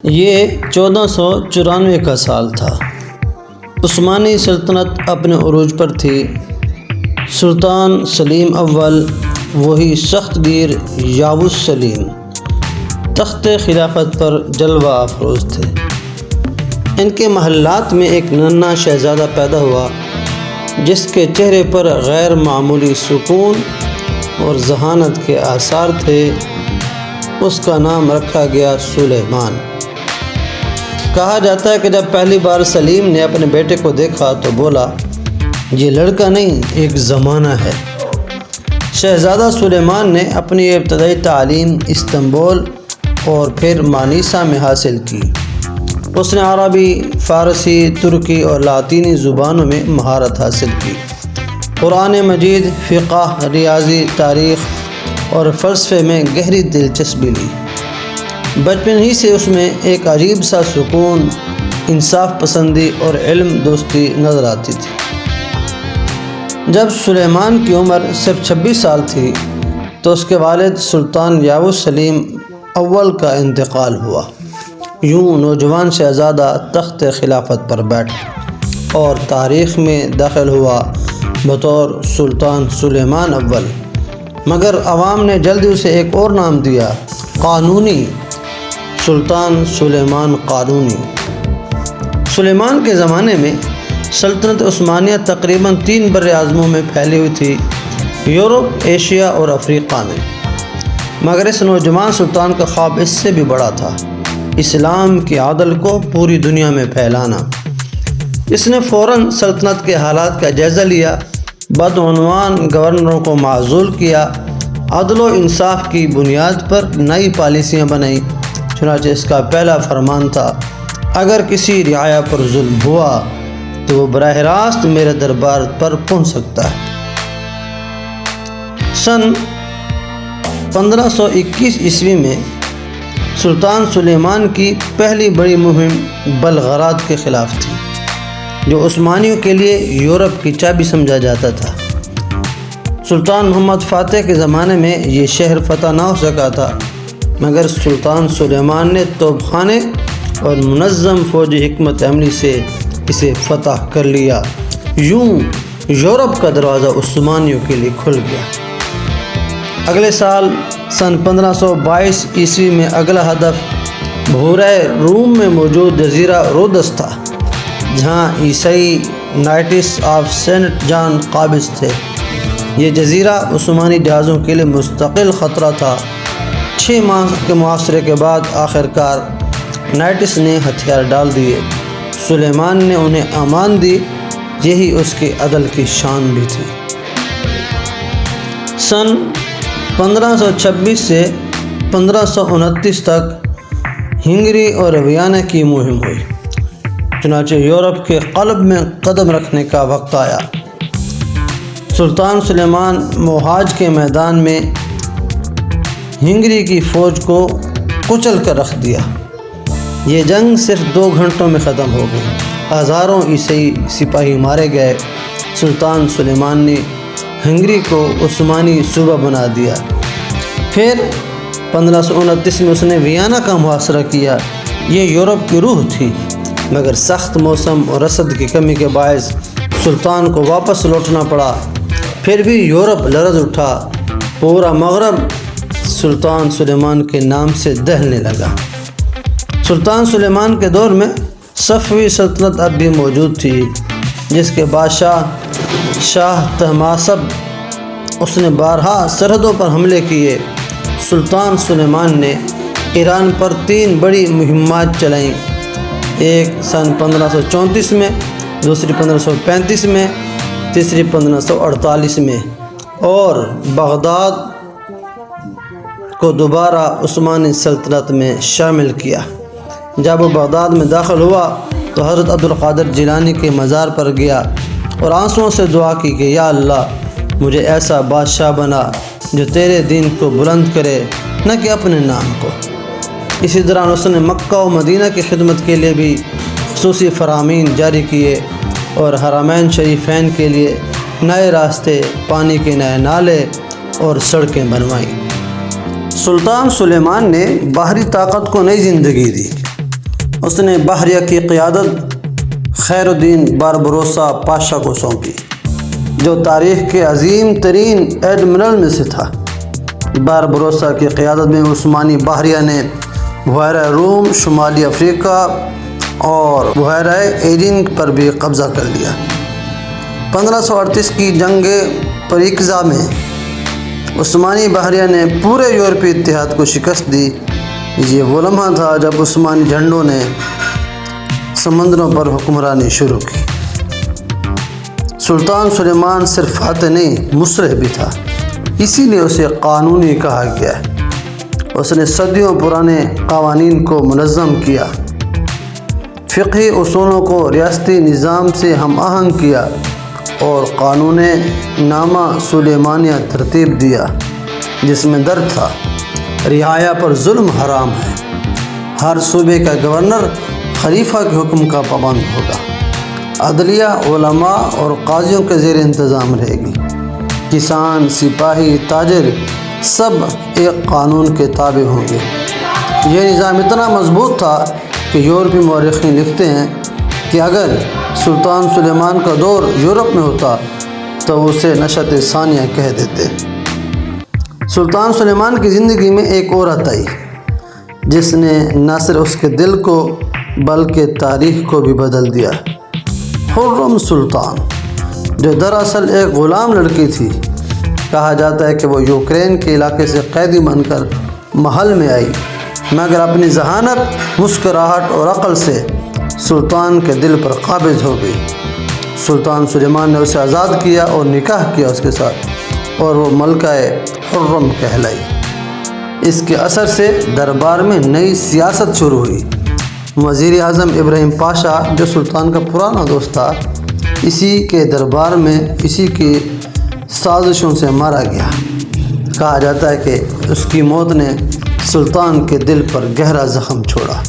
یہ 1494 کا سال تھا۔ عثمانی سلطنت اپنے عروج پر تھی۔ سلطان سلیم اول، وہی سخت گیر یاوس سلیم، تخت خلافت پر جلوہ افروز تھے۔ ان کے محلات میں ایک ننھا شہزادہ پیدا ہوا جس کے چہرے پر غیر معمولی سکون اور ذہانت کے آثار تھے۔ اس کا نام رکھا گیا سلیمان۔ کہا جاتا ہے کہ جب پہلی بار سلیم نے اپنے بیٹے کو دیکھا تو بولا، یہ لڑکا نہیں، ایک زمانہ ہے۔ شہزادہ سلیمان نے اپنی ابتدائی تعلیم استنبول اور پھر مانیسا میں حاصل کی۔ اس نے عربی، فارسی، ترکی اور لاطینی زبانوں میں مہارت حاصل کی۔ قرآن مجید، فقہ، ریاضی، تاریخ اور فلسفے میں گہری دلچسپی لی۔ بچپن ہی سے اس میں ایک عجیب سا سکون، انصاف پسندی اور علم دوستی نظر آتی تھی۔ جب سلیمان کی عمر صرف 26 سال تھی تو اس کے والد سلطان یاوس سلیم اول کا انتقال ہوا۔ یوں نوجوان شہزادہ تخت خلافت پر بیٹھا اور تاریخ میں داخل ہوا بطور سلطان سلیمان اول۔ مگر عوام نے جلدی اسے ایک اور نام دیا، قانونی، سلطان سلیمان قانونی۔ سلیمان کے زمانے میں سلطنت عثمانیہ تقریباً 3 براعظموں میں پھیلی ہوئی تھی، یورپ، ایشیا اور افریقہ میں۔ مگر اس نوجوان سلطان کا خواب اس سے بھی بڑا تھا، اسلام کی عدل کو پوری دنیا میں پھیلانا۔ اس نے فوراً سلطنت کے حالات کا جائزہ لیا، بدعنوان گورنروں کو معزول کیا، عدل و انصاف کی بنیاد پر نئی پالیسیاں بنائیں۔ چنانچہ اس کا پہلا فرمان تھا، اگر کسی رعایا پر ظلم ہوا تو وہ براہ راست میرے دربار پر پہنچ سکتا ہے۔ سن 1521 عیسوی میں سلطان سلیمان کی پہلی بڑی مہم بلغراد کے خلاف تھی، جو عثمانیوں کے لیے یورپ کی چابی سمجھا جاتا تھا۔ سلطان محمد فاتح کے زمانے میں یہ شہر فتح نہ ہو سکا تھا، مگر سلطان سلیمان نے توپ خانے اور منظم فوجی حکمت عملی سے اسے فتح کر لیا۔ یوں یورپ کا دروازہ عثمانیوں کے لیے کھل گیا۔ اگلے سال سن 1522 عیسوی میں اگلا ہدف بحیرہ روم میں موجود جزیرہ رودس تھا، جہاں عیسائی نائٹس آف سینٹ جان قابض تھے۔ یہ جزیرہ عثمانی جہازوں کے لیے مستقل خطرہ تھا۔ 6 ماہ کے محاصرے کے بعد آخرکار نائٹس نے ہتھیار ڈال دیے۔ سلیمان نے انہیں امان دی، یہی اس کے عدل کی شان بھی تھی۔ سن 1526 سے 1529 تک ہنگری اور ویانا کی مہم ہوئی۔ چنانچہ یورپ کے قلب میں قدم رکھنے کا وقت آیا۔ سلطان سلیمان موہاج کے میدان میں ہنگری کی فوج کو کچل کر رکھ دیا۔ یہ جنگ صرف 2 گھنٹوں میں ختم ہو گئی۔ ہزاروں عیسائی سپاہی مارے گئے۔ سلطان سلیمان نے ہنگری کو عثمانی صوبہ بنا دیا۔ پھر 1529 میں اس نے ویانا کا محاصرہ کیا۔ یہ یورپ کی روح تھی، مگر سخت موسم اور رسد کی کمی کے باعث سلطان کو واپس لوٹنا پڑا۔ پھر بھی یورپ لرز اٹھا، پورا مغرب سلطان سلیمان کے نام سے دہلنے لگا۔ سلطان سلیمان کے دور میں صفوی سلطنت اب بھی موجود تھی، جس کے بادشاہ شاہ طہماسب، اس نے بارہا سرحدوں پر حملے کیے۔ سلطان سلیمان نے ایران پر 3 بڑی مہمات چلائیں، ایک سن 1534 میں، دوسری 1535 میں، تیسری 1548 میں، اور بغداد کو دوبارہ عثمانی سلطنت میں شامل کیا۔ جب وہ بغداد میں داخل ہوا تو حضرت عبدالقادر جیلانی کے مزار پر گیا اور آنسوؤں سے دعا کی کہ یا اللہ، مجھے ایسا بادشاہ بنا جو تیرے دین کو بلند کرے، نہ کہ اپنے نام کو۔ اسی دوران اس نے مکہ و مدینہ کی خدمت کے لیے بھی خصوصی فرامین جاری کیے اور حرمین شریفین کے لیے نئے راستے، پانی کے نئے نالے اور سڑکیں بنوائیں۔ سلطان سلیمان نے باہری طاقت کو نئی زندگی دی اس نے بحریہ کی قیادت خیر الدین باربروسا پاشا کو سونپی، جو تاریخ کے عظیم ترین ایڈمرل میں سے تھا۔ باربروسا کی قیادت میں عثمانی بحریہ نے بحیرہ روم، شمالی افریقہ اور بحیرہ ایڈن پر بھی قبضہ کر لیا۔ 1538 کی جنگ پریکزا میں عثمانی بحریہ نے پورے یورپی اتحاد کو شکست دی۔ یہ وہ لمحہ تھا جب عثمانی جھنڈوں نے سمندروں پر حکمرانی شروع کی۔ سلطان سلیمان صرف فاتح نہیں، مصلح بھی تھا، اسی لیے اسے قانونی کہا گیا ہے۔ اس نے صدیوں پرانے قوانین کو منظم کیا، فقہی اصولوں کو ریاستی نظام سے ہم آہنگ کیا اور قانون نامہ سلیمانیہ ترتیب دیا، جس میں درج تھا رعایا پر ظلم حرام ہے، ہر صوبے کا گورنر خلیفہ کے حکم کا پابند ہوگا، عدلیہ علماء اور قاضیوں کے زیر انتظام رہے گی، کسان، سپاہی، تاجر سب ایک قانون کے تابع ہوں گے۔ یہ نظام اتنا مضبوط تھا کہ یورپی مورخین لکھتے ہیں کہ اگر سلطان سلیمان کا دور یورپ میں ہوتا تو اسے نشأت ثانیہ کہہ دیتے۔ سلطان سلیمان کی زندگی میں ایک عورت آئی جس نے نہ صرف اس کے دل کو بلکہ تاریخ کو بھی بدل دیا۔ خرم سلطان، جو دراصل ایک غلام لڑکی تھی، کہا جاتا ہے کہ وہ یوکرین کے علاقے سے قیدی بن کر محل میں آئی، مگر اپنی ذہانت، مسکراہٹ اور عقل سے سلطان کے دل پر قابض ہو گئی۔ سلطان سلیمان نے اسے آزاد کیا اور نکاح کیا اس کے ساتھ، اور وہ ملکہ خرم کہلائی۔ اس کے اثر سے دربار میں نئی سیاست شروع ہوئی۔ وزیر اعظم ابراہیم پاشا، جو سلطان کا پرانا دوست تھا، اسی کے دربار میں اسی کی سازشوں سے مارا گیا۔ کہا جاتا ہے کہ اس کی موت نے سلطان کے دل پر گہرا زخم چھوڑا۔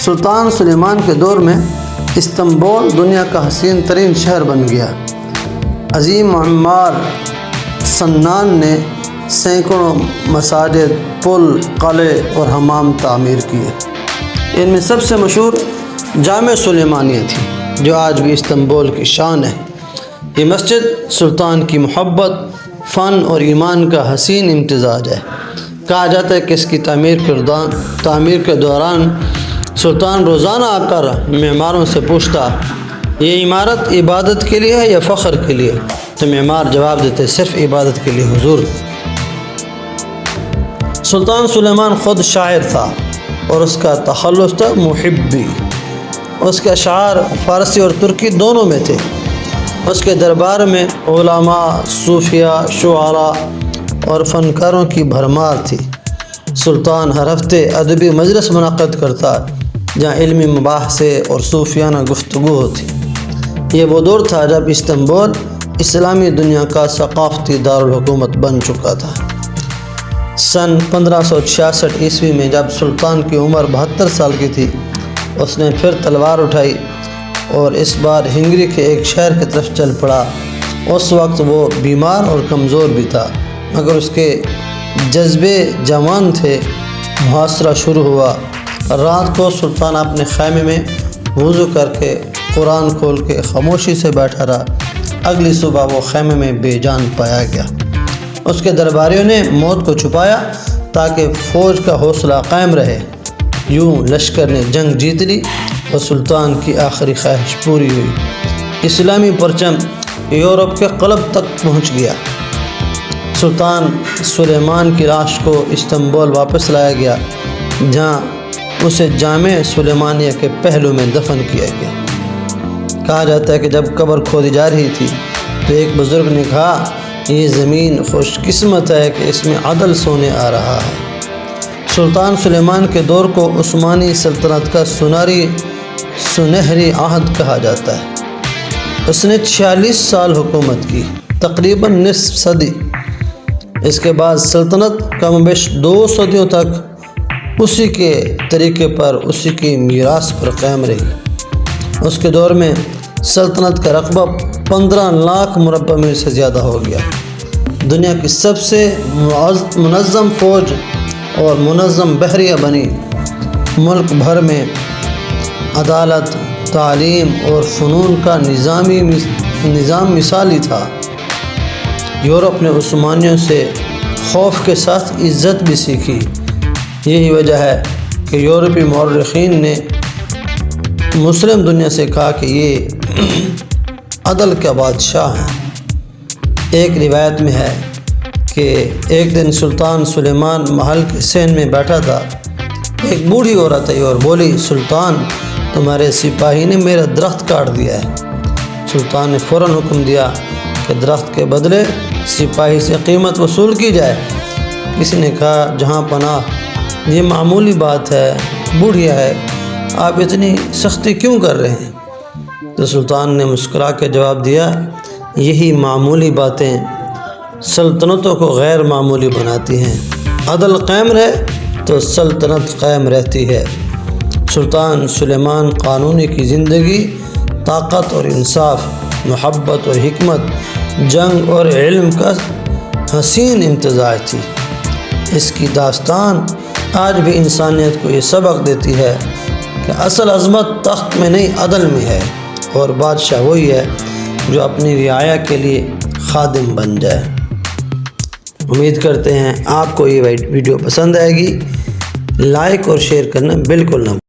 سلطان سلیمان کے دور میں استنبول دنیا کا حسین ترین شہر بن گیا۔ عظیم معمار سنان نے سینکڑوں مساجد، پل، قلعے اور حمام تعمیر کیے۔ ان میں سب سے مشہور جامع سلیمانیہ تھی، جو آج بھی استنبول کی شان ہے۔ یہ مسجد سلطان کی محبت، فن اور ایمان کا حسین امتزاج ہے۔ کہا جاتا ہے کہ اس کی تعمیر کے دوران سلطان روزانہ آ کر معماروں سے پوچھتا، یہ عمارت عبادت کے لیے ہے یا فخر کے لیے؟ تو معمار جواب دیتے، صرف عبادت کے لیے حضور۔ سلطان سلیمان خود شاعر تھا اور اس کا تخلص تھا محبی۔ اس کے اشعار فارسی اور ترکی دونوں میں تھے۔ اس کے دربار میں علماء، صوفیاء، شعراء اور فنکاروں کی بھرمار تھی۔ سلطان ہر ہفتے ادبی مجلس منعقد کرتا، جہاں علمی مباحثے اور صوفیانہ گفتگو ہوتی۔ یہ وہ دور تھا جب استنبول اسلامی دنیا کا ثقافتی دارالحکومت بن چکا تھا۔ سن 1566 عیسوی میں جب سلطان کی عمر 72 سال کی تھی، اس نے پھر تلوار اٹھائی اور اس بار ہنگری کے ایک شہر کی طرف چل پڑا۔ اس وقت وہ بیمار اور کمزور بھی تھا، مگر اس کے جذبے جوان تھے۔ محاصرہ شروع ہوا۔ رات کو سلطان اپنے خیمے میں وضو کر کے قرآن کھول کے خاموشی سے بیٹھا رہا۔ اگلی صبح وہ خیمے میں بے جان پایا گیا۔ اس کے درباریوں نے موت کو چھپایا تاکہ فوج کا حوصلہ قائم رہے۔ یوں لشکر نے جنگ جیت لی اور سلطان کی آخری خواہش پوری ہوئی۔ اسلامی پرچم یورپ کے قلب تک پہنچ گیا۔ سلطان سلیمان کی لاش کو استنبول واپس لایا گیا، جہاں اسے جامع سلیمانیہ کے پہلو میں دفن کیا گیا۔ کہا جاتا ہے کہ جب قبر کھودی جا رہی تھی تو ایک بزرگ نے کہا، یہ زمین خوش قسمت ہے کہ اس میں عدل سونے آ رہا ہے۔ سلطان سلیمان کے دور کو عثمانی سلطنت کا سنہری عہد کہا جاتا ہے۔ اس نے 46 سال حکومت کی، تقریباً نصف صدی۔ اس کے بعد سلطنت کم و بیش 2 صدیوں تک اسی کے طریقے پر، اسی کی میراث پر قائم رہی۔ اس کے دور میں سلطنت کا رقبہ 15 لاکھ مربع میل سے زیادہ ہو گیا۔ دنیا کی سب سے منظم فوج اور منظم بحریہ بنی۔ ملک بھر میں عدالت، تعلیم اور فنون کا نظام مثالی تھا۔ یورپ نے عثمانیوں سے خوف کے ساتھ عزت بھی سیکھی۔ یہی وجہ ہے کہ یورپی مورخین نے مسلم دنیا سے کہا کہ یہ عدل کا بادشاہ ہیں۔ ایک روایت میں ہے کہ ایک دن سلطان سلیمان محل کے صحن میں بیٹھا تھا۔ ایک بوڑھی عورت آئی اور بولی، سلطان، تمہارے سپاہی نے میرا درخت کاٹ دیا ہے۔ سلطان نے فوراً حکم دیا کہ درخت کے بدلے سپاہی سے قیمت وصول کی جائے۔ کسی نے کہا، جہاں پناہ، یہ معمولی بات ہے، بوڑھیا ہے، آپ اتنی سختی کیوں کر رہے ہیں؟ تو سلطان نے مسکرا کے جواب دیا، یہی معمولی باتیں سلطنتوں کو غیر معمولی بناتی ہیں۔ عدل قائم رہے تو سلطنت قائم رہتی ہے۔ سلطان سلیمان قانونی کی زندگی طاقت اور انصاف، محبت اور حکمت، جنگ اور علم کا حسین امتزاج تھی۔ اس کی داستان آج بھی انسانیت کو یہ سبق دیتی ہے کہ اصل عظمت تخت میں نہیں، عدل میں ہے، اور بادشاہ وہی ہے جو اپنی رعایا کے لیے خادم بن جائے۔ امید کرتے ہیں آپ کو یہ ویڈیو پسند آئے گی۔ لائک اور شیئر کرنا بالکل نہ